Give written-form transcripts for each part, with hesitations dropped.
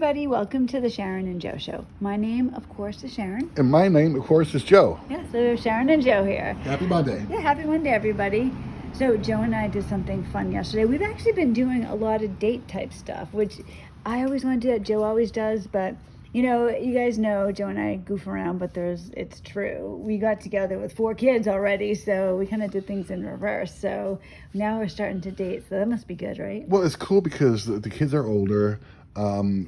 everybody. Welcome to the Sharon and Joe Show. My name, of course, is Sharon. And my name, of course, is Joe. Yeah, so Sharon and Joe here. Happy Monday. Yeah, happy Monday, everybody. So Joe and I did something fun yesterday. We've actually been doing a lot of date type stuff, which I always want to do, that Joe always does, but you know, you guys know Joe and I goof around, but it's true. We got together with 4 kids already, so we kind of did things in reverse. So now we're starting to date, so that must be good, right? Well, it's cool because the kids are older.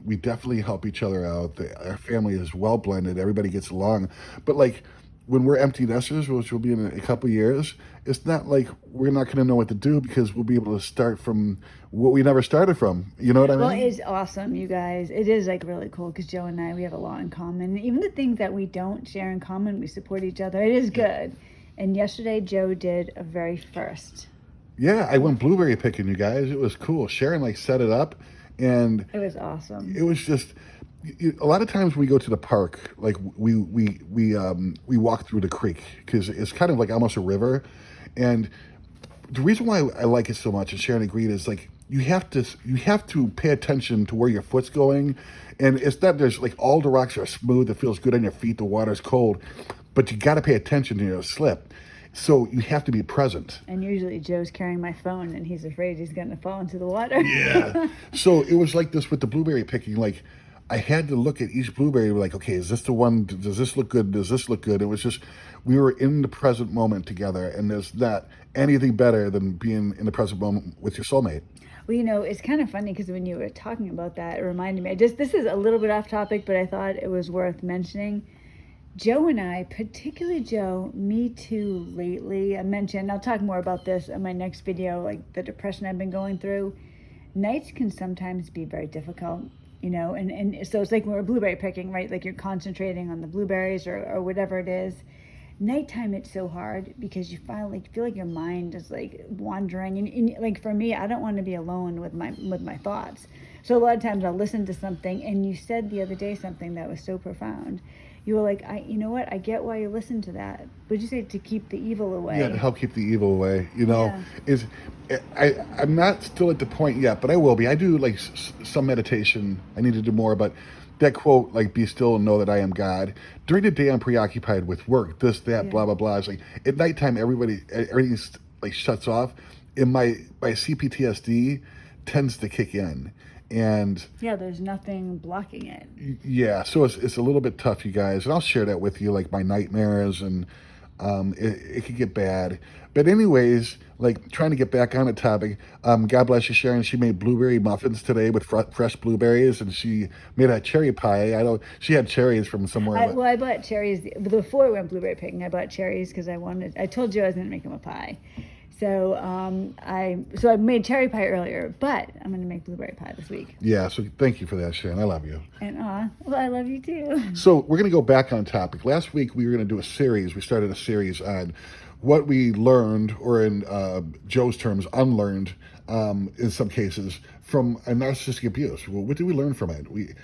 We definitely help each other out. Our family is well blended. Everybody gets along. But like when we're empty nesters, which will be in a couple of years, it's not like we're not going to know what to do because we'll be able to start from what we never started from. You know what I mean? Well, it's awesome, you guys. It is like really cool because Joe and I, we have a lot in common. Even the things that we don't share in common, we support each other. It is good. And yesterday, Joe did a very first. Yeah, I went blueberry picking, you guys. It was cool. Sharon like set it up, and It was awesome. it was just a lot of times we go to the park, like we walk through the creek because it's kind of like almost a river, and the reason why I like it so much, and Sharon agreed, is like you have to pay attention to where your foot's going, and it's not there's like all the rocks are smooth, it feels good on your feet, the water's cold, but you got to pay attention to your slip. So you have to be present. And usually Joe's carrying my phone and he's afraid he's going to fall into the water. Yeah. So it was like this with the blueberry picking. Like I had to look at each blueberry like, okay, is this the one? Does this look good? Does this look good? It was just, we were in the present moment together, and there's not anything better than being in the present moment with your soulmate. Well, you know, it's kind of funny because when you were talking about that, it reminded me, this is a little bit off topic, but I thought it was worth mentioning. Joe and I, particularly Joe, me too lately, I mentioned, I'll talk more about this in my next video, like the depression I've been going through. Nights can sometimes be very difficult, you know, and so it's like when we're blueberry picking, right? Like you're concentrating on the blueberries or whatever it is. Nighttime, it's so hard because you finally feel like your mind is like wandering. And like for me, I don't want to be alone with my thoughts. So a lot of times I'll listen to something, and you said the other day something that was so profound. You were like, you know what? I get why you listen to that. Would you say to keep the evil away? Yeah, to help keep the evil away. You know, I'm not still at the point yet, but I will be. I do like some meditation. I need to do more, but that quote, like, "Be still and know that I am God." During the day, I'm preoccupied with work, this, that, blah, blah, blah. It's like at nighttime, everything's like shuts off, and my CPTSD tends to kick in. And yeah, there's nothing blocking it. Yeah, so it's a little bit tough, you guys, and I'll share that with you, like my nightmares, and it could get bad. But anyways, like trying to get back on the topic, God bless you, Sharon. She made blueberry muffins today with fresh blueberries, and she made a cherry pie. She had cherries from somewhere. I bought cherries before we went blueberry picking. I bought cherries because I told you I was going to make him a pie. So I made cherry pie earlier, but I'm going to make blueberry pie this week. Yeah, so thank you for that, Sharon. I love you. And well, I love you too. So we're going to go back on topic. Last week we were going to do a series. We started a series on what we learned, or in Joe's terms, unlearned, in some cases, from a narcissistic abuse. Well, what did we learn from it? We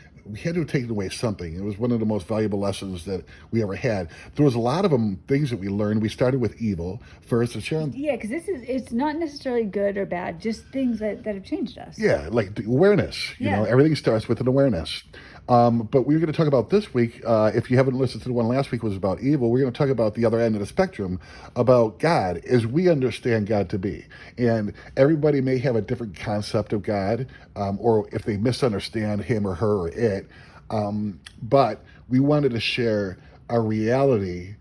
had to have taken away something. It was one of the most valuable lessons that we ever had. There was a lot of things that we learned. We started with evil first, and Sharon. Yeah, because it's not necessarily good or bad, just things that have changed us. Yeah, like the awareness. You know, everything starts with an awareness. But we're going to talk about this week, if you haven't listened to the one last week was about evil, we're going to talk about the other end of the spectrum, about God as we understand God to be. And everybody may have a different concept of God, or if they misunderstand him or her or it. But we wanted to share our reality.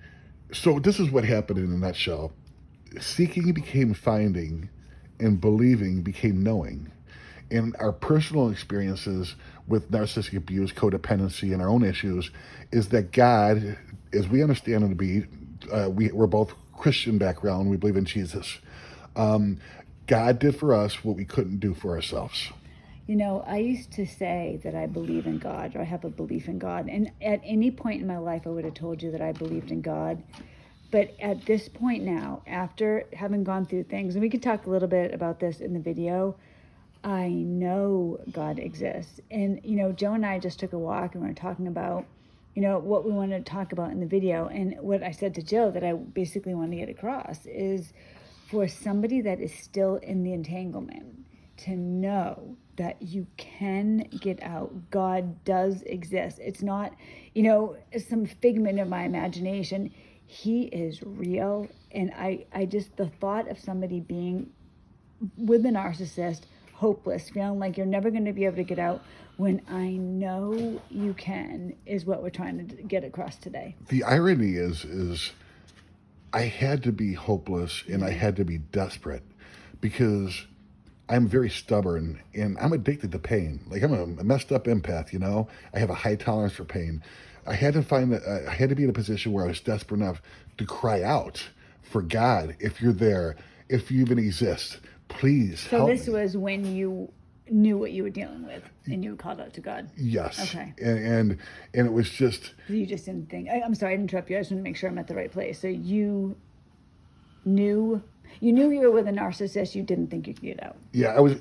So this is what happened in a nutshell. Seeking became finding, and believing became knowing. In our personal experiences with narcissistic abuse, codependency, and our own issues, is that God, as we understand him to be, we're both Christian background, we believe in Jesus. God did for us what we couldn't do for ourselves. You know, I used to say that I believe in God, or I have a belief in God. And at any point in my life, I would have told you that I believed in God. But at this point now, after having gone through things, and we could talk a little bit about this in the video, I know God exists. And, you know, Joe and I just took a walk and we were talking about, you know, what we wanted to talk about in the video. And what I said to Joe that I basically want to get across is, for somebody that is still in the entanglement, to know that you can get out. God does exist. It's not, some figment of my imagination. He is real. And I just, the thought of somebody being with a narcissist, hopeless, feeling like you're never going to be able to get out when I know you can, is what we're trying to get across today. The irony is I had to be hopeless and I had to be desperate because I'm very stubborn and I'm addicted to pain. Like I'm a messed up empath, I have a high tolerance for pain. I had to find that I had to be in a position where I was desperate enough to cry out for God, if you're there, if you even exist, please help me. So this was when you knew what you were dealing with and you called out to God. Yes. Okay. And it was just. You just didn't think. I'm sorry, I didn't interrupt you. I just want to make sure I'm at the right place. So you knew you were with a narcissist. You didn't think you could get out. Yeah, I was.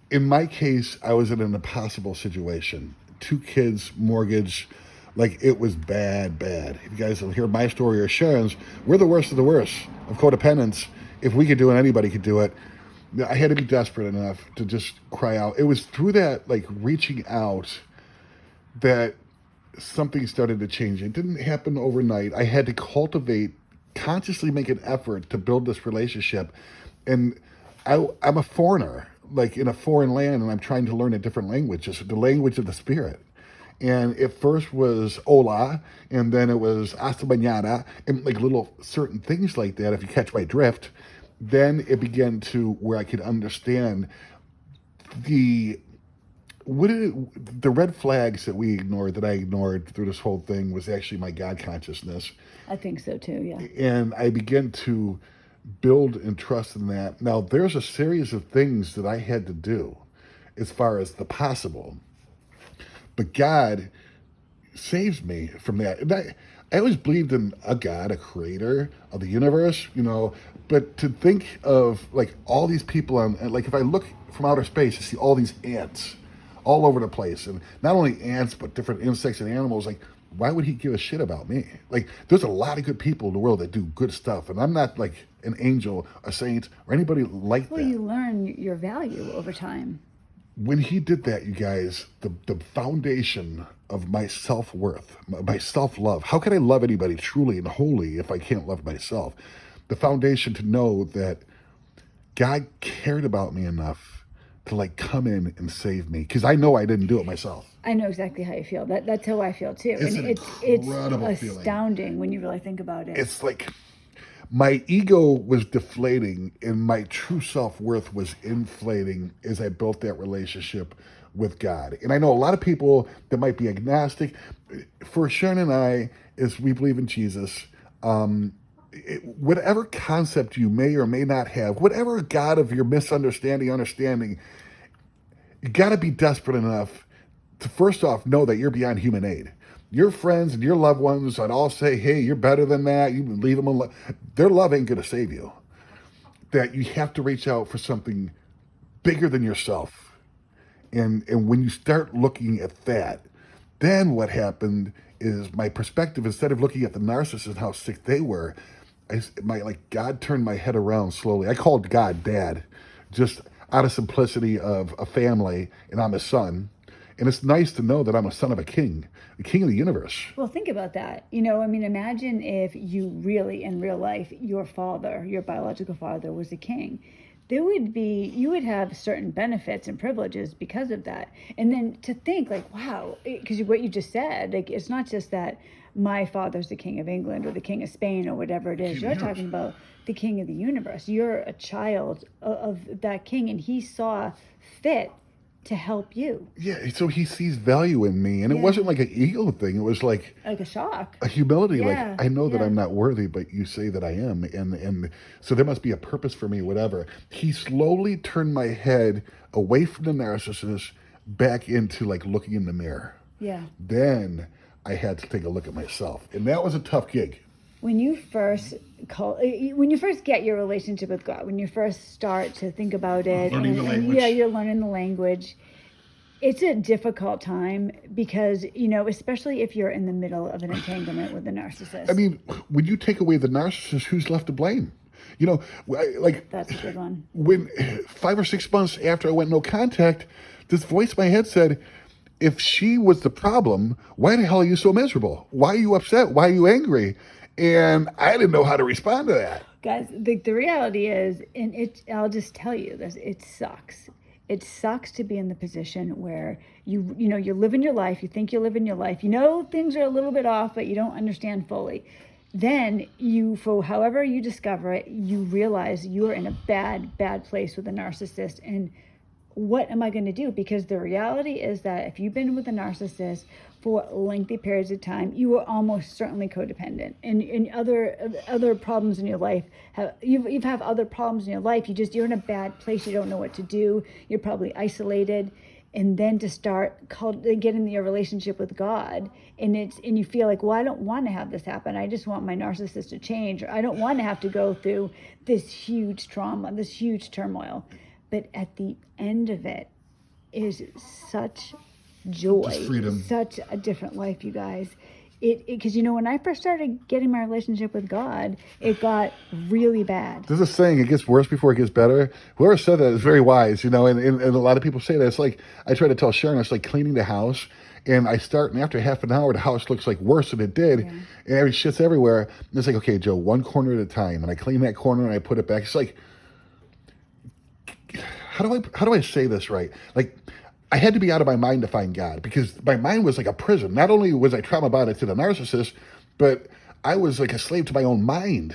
In my case, I was in an impossible situation. 2 kids, mortgage. Like, it was bad. If you guys will hear my story or Sharon's, we're the worst of the worst of codependence. If we could do it, anybody could do it. I had to be desperate enough to just cry out. It was through that, like, reaching out that something started to change. It didn't happen overnight. I had to consciously make an effort to build this relationship. And I'm a foreigner, like in a foreign land, and I'm trying to learn a different language, just the language of the spirit. And it first was hola, and then it was hasta mañana, and like little certain things like that, if you catch my drift. Then it began to where I could understand the red flags that I ignored through this whole thing was actually my God consciousness. I think so too, yeah. And I began to build and trust in that. Now, there's a series of things that I had to do as far as the possible. But God saves me from that. And I always believed in a God, a creator of the universe, but to think of like all these people like if I look from outer space, I see all these ants all over the place. And not only ants, but different insects and animals. Like, why would he give a shit about me? Like, there's a lot of good people in the world that do good stuff. And I'm not like an angel, a saint, or anybody like that. Well, you learn your value over time. When he did that, you guys, the foundation of my self-worth, my self-love. How can I love anybody truly and wholly if I can't love myself? The foundation to know that God cared about me enough to like come in and save me, because I know I didn't do it myself. I know exactly how you feel. That's how I feel too. It's and an incredible it's feeling. Astounding when you really think about it. It's like my ego was deflating and my true self-worth was inflating as I built that relationship with God. And I know a lot of people that might be agnostic. For Sharon and I, as we believe in Jesus, whatever concept you may or may not have, whatever God of your understanding, you got to be desperate enough to first off know that you're beyond human aid. Your friends and your loved ones would all say, hey, you're better than that. You leave them alone. Their love ain't going to save you. That you have to reach out for something bigger than yourself. And when you start looking at that, then what happened is my perspective, instead of looking at the narcissist and how sick they were, God turned my head around slowly. I called God Dad, just out of simplicity of a family, and I'm his son. And it's nice to know that I'm a son of a king, the king of the universe. Well, think about that. Imagine if you really, in real life, your biological father was a king. You would have certain benefits and privileges because of that. And then to think like, wow, because what you just said, like, it's not just that my father's the king of England or the king of Spain or whatever it is. You're talking about the king of the universe. You're a child of that king, and he saw fit to help you. Yeah, so he sees value in me. And it wasn't like an ego thing. It was like a shock. A humility. Like, I know that I'm not worthy, but you say that I am. And so there must be a purpose for me, whatever. He slowly turned my head away from the narcissist back into like looking in the mirror. Yeah. Then I had to take a look at myself. And that was a tough gig. When you first get your relationship with God, when you first start to think about it, learning the language. You're learning the language. It's a difficult time because, especially if you're in the middle of an entanglement with a narcissist. I mean, when you take away the narcissist, who's left to blame? You know, like That's a good one. when 5 or 6 months after I went no contact, this voice in my head said, if she was the problem, why the hell are you so miserable? Why are you upset? Why are you angry? And I didn't know how to respond to that. Guys, the reality is, and I'll just tell you this, it sucks. It sucks to be in the position where you're living your life, you think you're living your life, things are a little bit off, but you don't understand fully. Then for however you discover it, you realize you are in a bad place with a narcissist, and what am I going to do? Because the reality is that if you've been with a narcissist for lengthy periods of time, you are almost certainly codependent. And other problems in your life, you've have other problems in your life. You're in a bad place. You don't know what to do. You're probably isolated. And then to start get in your relationship with God, and you feel like, well, I don't want to have this happen. I just want my narcissist to change, or I don't want to have to go through this huge trauma, this huge turmoil. But at the end of it is such joy, just freedom, such a different life, you guys. Because when I first started getting my relationship with God, it got really bad. There's a saying, it gets worse before it gets better. Whoever said that is very wise, and a lot of people say that. It's like, I try to tell Sharon, it's like cleaning the house, and I start, and after half an hour, the house looks like worse than it did, and every shit's everywhere. And it's like, okay, Joe, one corner at a time, and I clean that corner, and I put it back. It's like, how do I say this right? Like, I had to be out of my mind to find God, because my mind was like a prison. Not only was I trauma bonded to the narcissist, but I was like a slave to my own mind.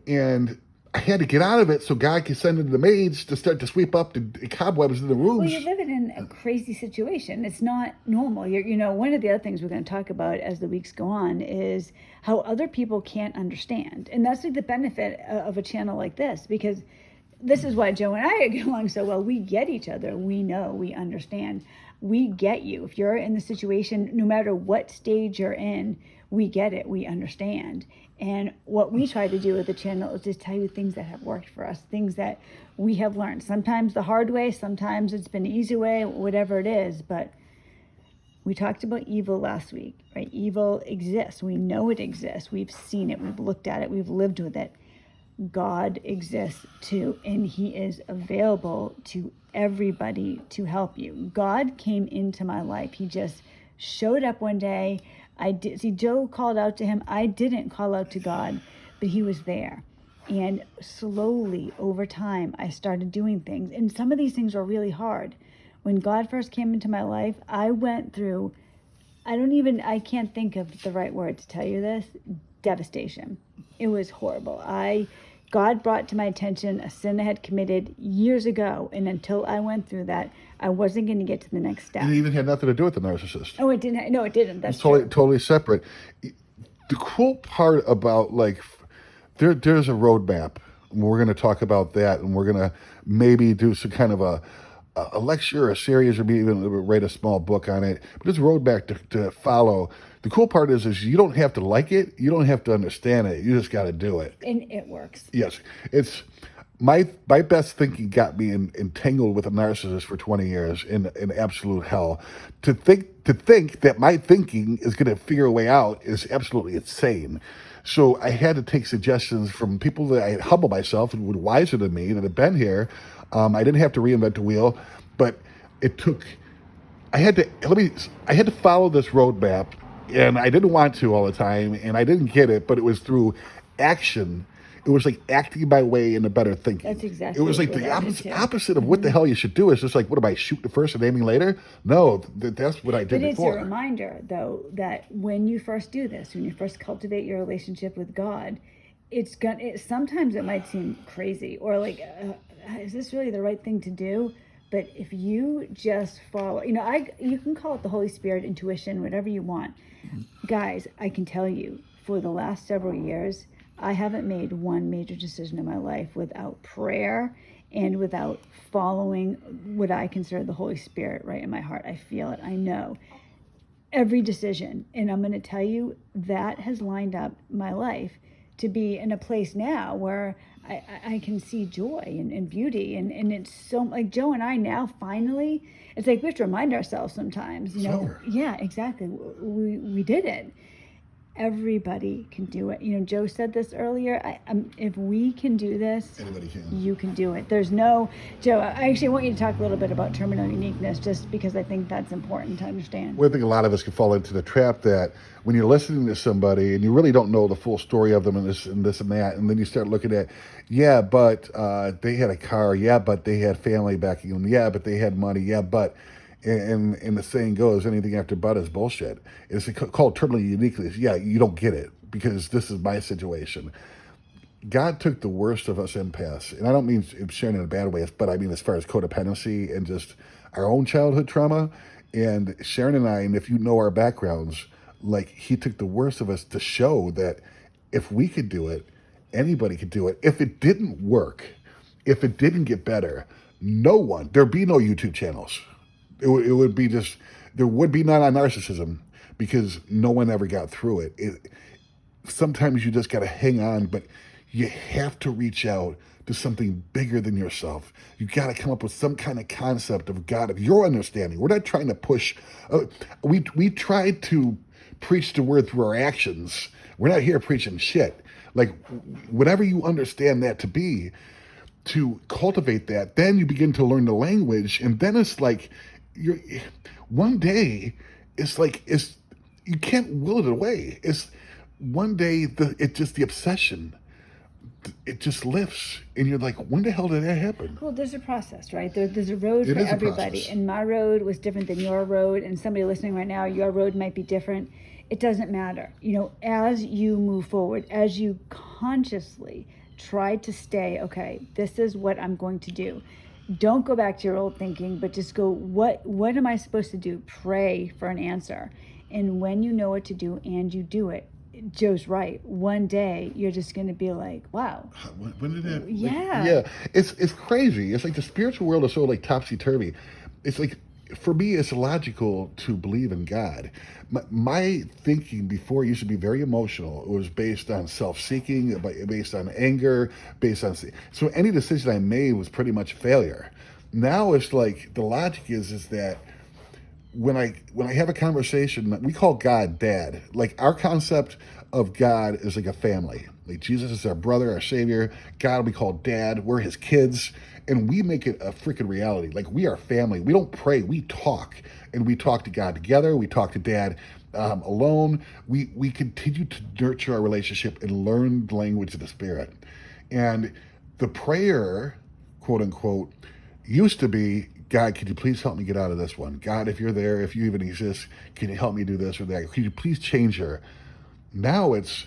And I had to get out of it so God could send in the maids to start to sweep up the cobwebs in the rooms. Well, you're living in a crazy situation. It's not normal. One of the other things we're going to talk about as the weeks go on is how other people can't understand. And that's like the benefit of a channel like this, because this is why Joe and I get along so well. We get each other. We know, we understand. We get you. If you're in the situation, no matter what stage you're in, we get it. We understand. And what we try to do with the channel is just tell you things that have worked for us, things that we have learned. Sometimes the hard way, sometimes it's been the easy way, whatever it is. But we talked about evil last week, right? Evil exists. We know it exists. We've seen it. We've looked at it. We've lived with it. God exists too, and he is available to everybody to help you. God came into my life. He just showed up one day. Joe called out to him. I didn't call out to God, but he was there. And slowly over time, I started doing things. And some of these things are really hard. When God first came into my life, I went through, I can't think of the right word to tell you this, devastation. It was horrible. God brought to my attention a sin I had committed years ago, and until I went through that, I wasn't going to get to the next step. And it even had nothing to do with the narcissist. Oh, it didn't. No, it didn't. That's totally separate. The cool part about, like, there's a roadmap. And we're going to talk about that, and we're going to maybe do some kind of a lecture, a series, or maybe even write a small book on it. But there's a roadmap to follow. The cool part is you don't have to like it. You don't have to understand it. You just got to do it. And it works. Yes. It's my best thinking got me entangled with a narcissist for 20 years in absolute hell. To think that my thinking is going to figure a way out is absolutely insane. So I had to take suggestions from people that I had humbled myself and were wiser than me that have been here. I didn't have to reinvent the wheel, but it took. I had to follow this roadmap. And I didn't want to all the time, and I didn't get it, but it was through action. It was like acting my way into better thinking. That's exactly. It was like the opposite of what the hell you should do. Is just like, what am I, shooting first and aiming later? No, that's what I did before. But it's a reminder, though, that when you first do this, when you first cultivate your relationship with God, sometimes it might seem crazy or like, is this really the right thing to do? But if you just follow, you can call it the Holy Spirit, intuition, whatever you want. Guys, I can tell you, for the last several years, I haven't made one major decision in my life without prayer and without following what I consider the Holy Spirit right in my heart. I feel it. I know every decision. And I'm going to tell you that has lined up my life to be in a place now where I can see joy and beauty. And it's so, like Joe and I now finally, it's like we have to remind ourselves sometimes, Yeah, exactly. We did it. everybody can do it. Joe said this earlier. If we can do this, Anybody can. You can do it. There's no, Joe, I actually want you to talk a little bit about terminal uniqueness, just because I think that's important to understand. Well, I think a lot of us can fall into the trap that when you're listening to somebody and you really don't know the full story of them and this and this and that, and then you start looking at, yeah, but they had a car, yeah, but they had family backing them, yeah, but they had money, yeah, but, and the saying goes, anything after but is bullshit. It's called terminal uniqueness. Yeah, you don't get it because this is my situation. God took the worst of us empaths, and I don't mean sharing in a bad way, but I mean as far as codependency and just our own childhood trauma. And Sharon and I, and if you know our backgrounds, like he took the worst of us to show that if we could do it, anybody could do it. If it didn't work, if it didn't get better, there'd be no YouTube channels. It would be just, there would be none on narcissism because no one ever got through it. Sometimes you just got to hang on, but you have to reach out to something bigger than yourself. You got to come up with some kind of concept of God, of your understanding. We're not trying to push. We try to preach the word through our actions. We're not here preaching shit. Like, whatever you understand that to be, to cultivate that, then you begin to learn the language, and then it's like, one day, you can't will it away. It's one day, it's just the obsession. It just lifts, and you're like, when the hell did that happen? Well, there's a process, right? There's a road for everybody, and my road was different than your road, and somebody listening right now, your road might be different. It doesn't matter. As you move forward, as you consciously try to stay, okay, this is what I'm going to do. Don't go back to your old thinking, but just go, what am I supposed to do? Pray for an answer. And when you know what to do and you do it, Joe's right. One day you're just going to be like, wow. When did that? Yeah. Yeah. It's crazy. It's like the spiritual world is so like topsy-turvy. It's like, for me, it's illogical to believe in God. My thinking before used to be very emotional. It was based on self-seeking, based on anger, based on... So any decision I made was pretty much failure. Now it's like, the logic is that when I have a conversation, we call God Dad. Like, our concept of God is like a family. Like, Jesus is our brother, our savior. God we call Dad. We're his kids. And we make it a freaking reality. Like, we are family. We don't pray. We talk. And we talk to God together. We talk to Dad alone. We continue to nurture our relationship and learn the language of the Spirit. And the prayer, quote unquote, used to be, God, could you please help me get out of this one? God, if you're there, if you even exist, can you help me do this or that? Could you please change her? Now it's,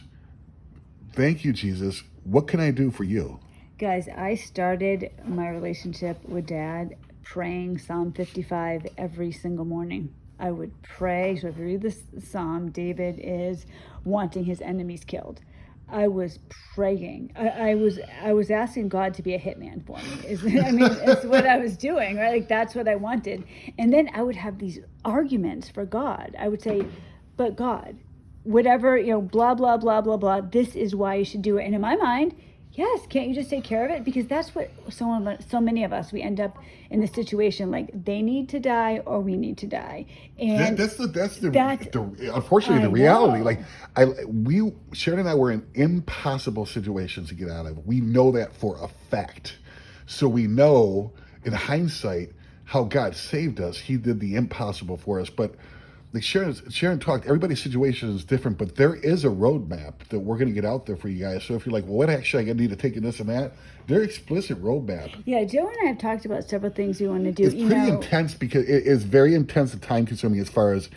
thank you, Jesus. What can I do for you? Guys, I started my relationship with Dad praying Psalm 55 every single morning. I would pray. So if you read this psalm, David is wanting his enemies killed. I was praying. I was asking God to be a hitman for me. It's what I was doing, right? Like, that's what I wanted. And then I would have these arguments for God. I would say, but God, whatever, blah, blah, blah, blah, blah, this is why you should do it. And in my mind, yes, can't you just take care of it? Because that's what so many of us, we end up in the situation, like, they need to die or we need to die. And that's unfortunately the reality. Like, Sharon and I were in impossible situations to get out of. We know that for a fact. So we know in hindsight how God saved us. He did the impossible for us. But like Sharon talked, everybody's situation is different, but there is a roadmap that we're going to get out there for you guys. So if you're like, well, what actually I need to take in this and that, they're explicit roadmap. Yeah, Joe and I have talked about several things we want to do. It's pretty intense because it is very intense and time consuming as far as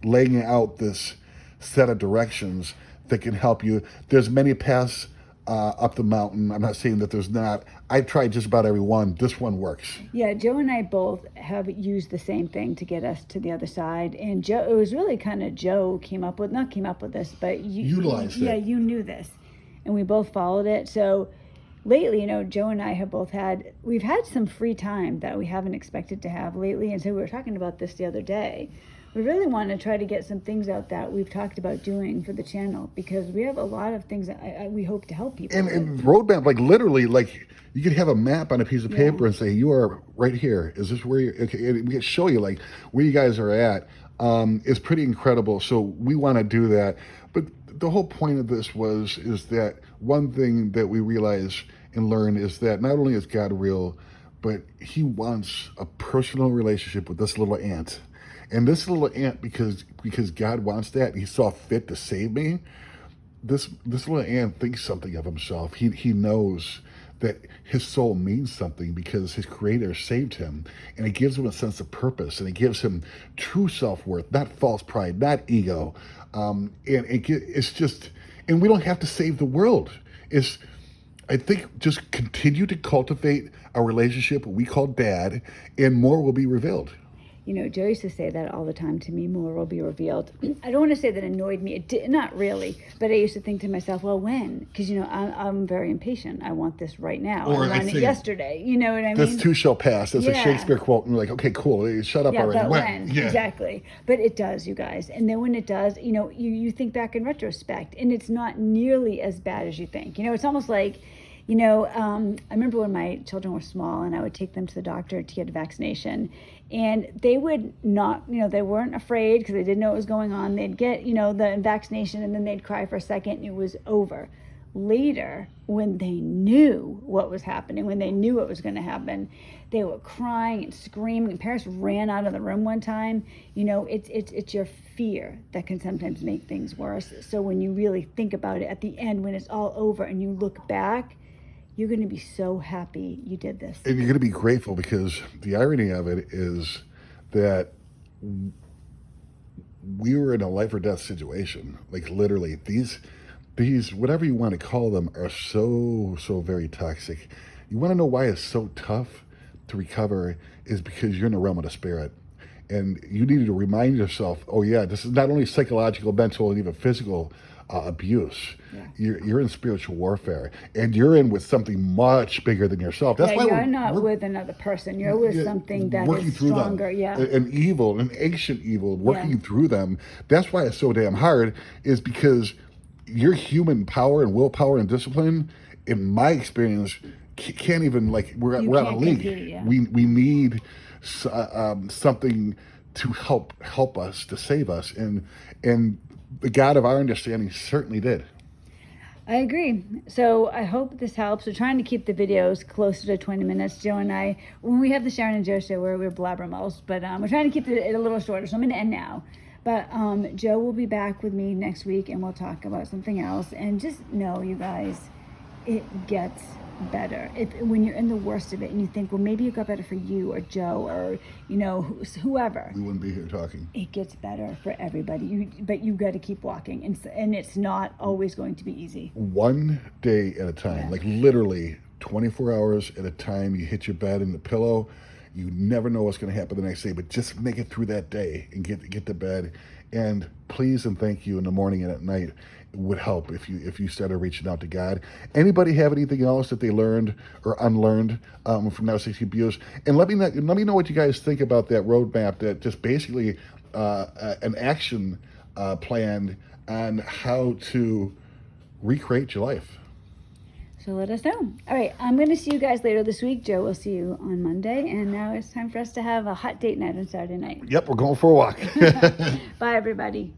laying out this set of directions that can help you. There's many paths up the mountain. I'm not saying that there's not. I tried just about every one. This one works. Yeah, Joe and I both have used the same thing to get us to the other side. And Joe, it was really kind of Joe came up with this, but utilized it. Yeah, you knew this, and we both followed it. So lately, Joe and I have both we've had some free time that we haven't expected to have lately. And so we were talking about this the other day. We really want to try to get some things out that we've talked about doing for the channel, because we have a lot of things that we hope to help people. And roadmap, like literally, like you could have a map on a piece of paper and say, you are right here. Is this where you're, okay, and we can show you like where you guys are at. It's pretty incredible. So we want to do that. But the whole point of this is that one thing that we realize and learn is that not only is God real, but he wants a personal relationship with this little ant. And this little ant, because God wants that, he saw fit to save me. This little ant thinks something of himself. He knows that his soul means something because his creator saved him, and it gives him a sense of purpose, and it gives him true self-worth, not false pride, not ego. It's just, and we don't have to save the world. I think just continue to cultivate a relationship we call dad, and more will be revealed. You know, Joe used to say that all the time to me, more will be revealed. I don't want to say that annoyed me. It did, not really. But I used to think to myself, well, when? Because, you know, I'm very impatient. I want this right now. Or I want it yesterday. You know what I mean? This too shall pass. That's a Shakespeare quote. And you're like, okay, cool. Shut up already. But when? Yeah. Exactly. But it does, you guys. And then when it does, you know, you think back in retrospect, and it's not nearly as bad as you think. You know, it's almost like, you know, I remember when my children were small and I would take them to the doctor to get a vaccination, and they would not, you know, they weren't afraid because they didn't know what was going on. They'd get, you know, the vaccination and then they'd cry for a second and it was over. Later, when they knew what was happening, when they knew what was going to happen, they were crying and screaming. And parents ran out of the room one time. You know, it's your fear that can sometimes make things worse. So when you really think about it at the end, when it's all over and you look back, you're going to be so happy you did this. And you're going to be grateful, because the irony of it is that we were in a life or death situation. Like literally, these whatever you want to call them are so very toxic. You want to know why it's so tough to recover is because you're in the realm of the spirit. And you need to remind yourself, oh yeah, this is not only psychological, mental, and even physical abuse. Yeah. You're in spiritual warfare, and you're in with something much bigger than yourself. That's why you're not with another person. You're with something that is stronger. Yeah, an evil, an ancient evil, working through them. That's why it's so damn hard. Is because your human power and willpower and discipline, in my experience, can't even, like, we're out of league. We need something to help us, to save us, and the God of our understanding certainly did. I agree. So I hope this helps. We're trying to keep the videos closer to 20 minutes. Joe and I, when we have the Sharon and Joe show, we're blabbermouths, but we're trying to keep it a little shorter. So I'm going to end now. But Joe will be back with me next week, and we'll talk about something else. And just know, you guys, it gets better. When you're in the worst of it and you think, well, maybe it got better for you or Joe or, you know, whoever. We wouldn't be here talking. It gets better for everybody. But you've got to keep walking. And it's not always going to be easy. One day at a time, like literally 24 hours at a time. You hit your bed and the pillow. You never know what's going to happen the next day, but just make it through that day and get to bed. And please and thank you in the morning and at night. It would help if you started reaching out to God. Anybody have anything else that they learned or unlearned from narcissistic abuse? And let me know what you guys think about that roadmap, that just basically an action plan on how to recreate your life. So let us know. All right, I'm going to see you guys later this week. Joe will see you on Monday. And now it's time for us to have a hot date night on Saturday night. Yep, we're going for a walk. Bye, everybody.